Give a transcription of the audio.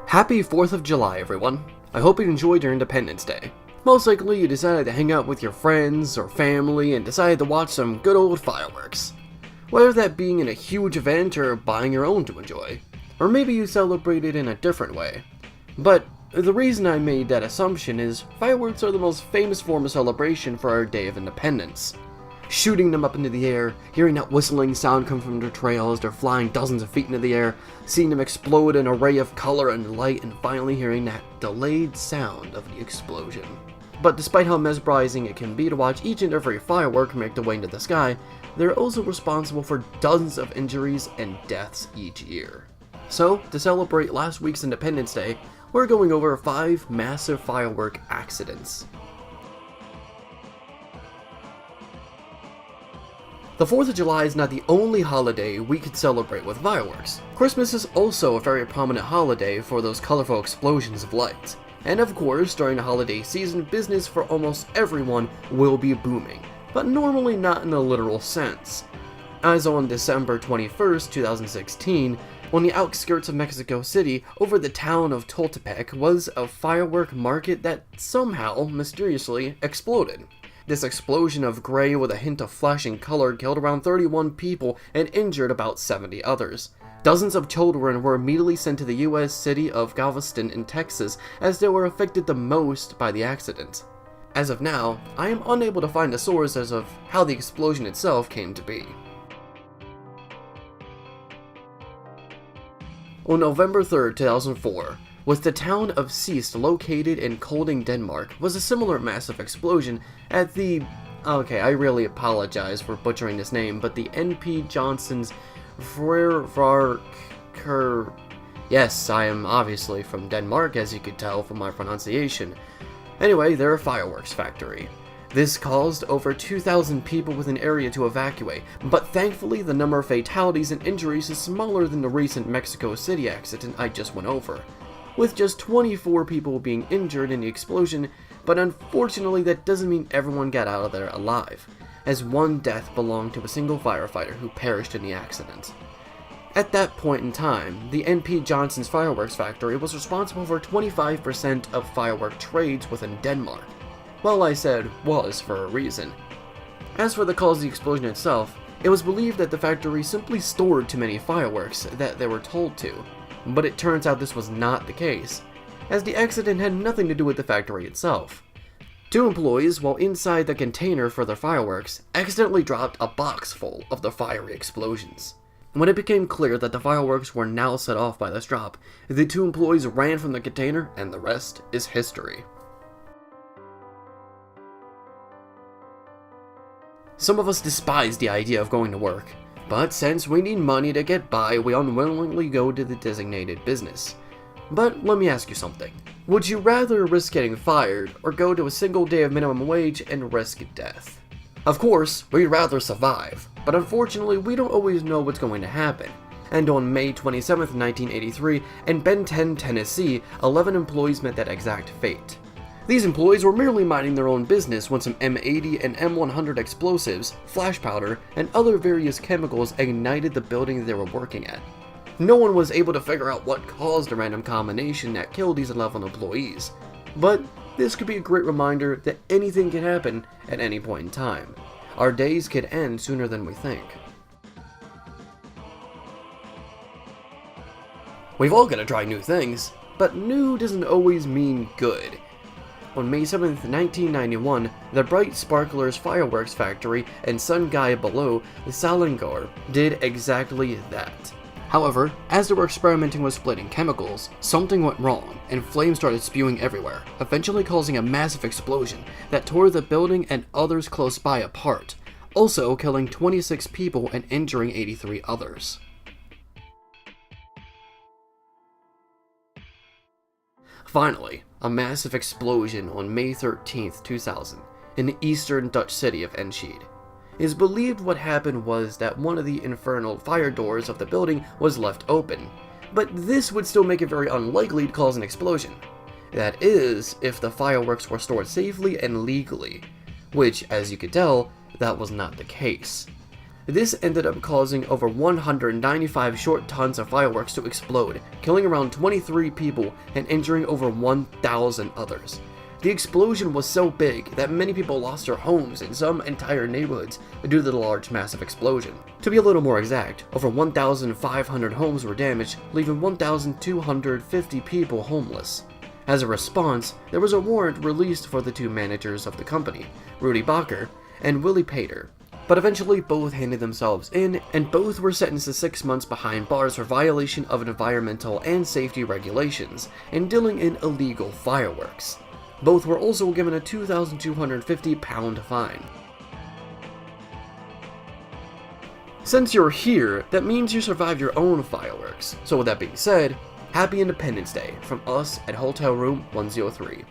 Happy 4th of July, everyone. I hope you enjoyed your Independence Day. Most likely you decided to hang out with your friends or family and decided to watch some good old fireworks. Whether that being in a huge event or buying your own to enjoy. Or maybe you celebrated in a different way. But the reason I made that assumption is fireworks are the most famous form of celebration for our Day of Independence. Shooting them up into the air, hearing that whistling sound come from their trails, they're flying dozens of feet into the air, seeing them explode in an array of color and light, and finally hearing that delayed sound of the explosion. But despite how mesmerizing it can be to watch each and every firework make their way into the sky, they're also responsible for dozens of injuries and deaths each year. So, to celebrate last week's Independence Day, we're going over 5 massive firework accidents. The 4th of July is not the only holiday we could celebrate with fireworks. Christmas is also a very prominent holiday for those colorful explosions of light. And of course, during the holiday season, business for almost everyone will be booming, but normally not in a literal sense. As on December 21st, 2016, on the outskirts of Mexico City, over the town of Tultepec, was a firework market that somehow, mysteriously, exploded. This explosion of gray with a hint of flashing color killed around 31 people and injured about 70 others. Dozens of children were immediately sent to the US city of Galveston in Texas as they were affected the most by the accident. As of now, I am unable to find a source as of how the explosion itself came to be. On November 3rd, 2004, with the town of Seest located in Kolding, Denmark, was a similar massive explosion at the... I really apologize for butchering this name, but the N.P. Johnson's Firework... Yes, I am obviously from Denmark, as you could tell from my pronunciation. Anyway, they're a fireworks factory. This caused over 2,000 people within an area to evacuate, but thankfully the number of fatalities and injuries is smaller than the recent Mexico City accident I just went over, with just 24 people being injured in the explosion, but unfortunately that doesn't mean everyone got out of there alive, as one death belonged to a single firefighter who perished in the accident. At that point in time, the N.P. Johnson's Fireworks Factory was responsible for 25% of firework trades within Denmark. Well, I said was for a reason. As for the cause of the explosion itself, it was believed that the factory simply stored too many fireworks that they were told to. But it turns out this was not the case, as the accident had nothing to do with the factory itself. 2 employees, while inside the container for their fireworks, accidentally dropped a box full of the fiery explosions. When it became clear that the fireworks were now set off by this drop, the 2 employees ran from the container, and the rest is history. Some of us despise the idea of going to work, but since we need money to get by, we unwillingly go to the designated business. But let me ask you something. Would you rather risk getting fired, or go to a single day of minimum wage and risk death? Of course, we'd rather survive, but unfortunately we don't always know what's going to happen. And on May 27, 1983, in Ben 10, Tennessee, 11 employees met that exact fate. These employees were merely minding their own business when some M80 and M100 explosives, flash powder, and other various chemicals ignited the building they were working at. No one was able to figure out what caused the random combination that killed these 11 employees, but this could be a great reminder that anything can happen at any point in time. Our days could end sooner than we think. We've all got to try new things, but new doesn't always mean good. On May 7, 1991, the Bright Sparklers Fireworks Factory and Sun Guy below Salingor did exactly that. However, as they were experimenting with splitting chemicals, something went wrong and flames started spewing everywhere, eventually causing a massive explosion that tore the building and others close by apart, also killing 26 people and injuring 83 others. Finally, a massive explosion on May 13, 2000, in the eastern Dutch city of Enschede. It is believed what happened was that one of the infernal fire doors of the building was left open, but this would still make it very unlikely to cause an explosion. That is, if the fireworks were stored safely and legally, which, as you could tell, that was not the case. This ended up causing over 195 short tons of fireworks to explode, killing around 23 people and injuring over 1,000 others. The explosion was so big that many people lost their homes and some entire neighborhoods due to the large massive explosion. To be a little more exact, over 1,500 homes were damaged, leaving 1,250 people homeless. As a response, there was a warrant released for the two managers of the company, Rudy Bacher and Willie Pater. But eventually both handed themselves in, and both were sentenced to 6 months behind bars for violation of environmental and safety regulations and dealing in illegal fireworks. Both were also given a £2,250 fine. Since you're here, that means you survived your own fireworks. So with that being said, Happy Independence Day from us at Hotel Room 103.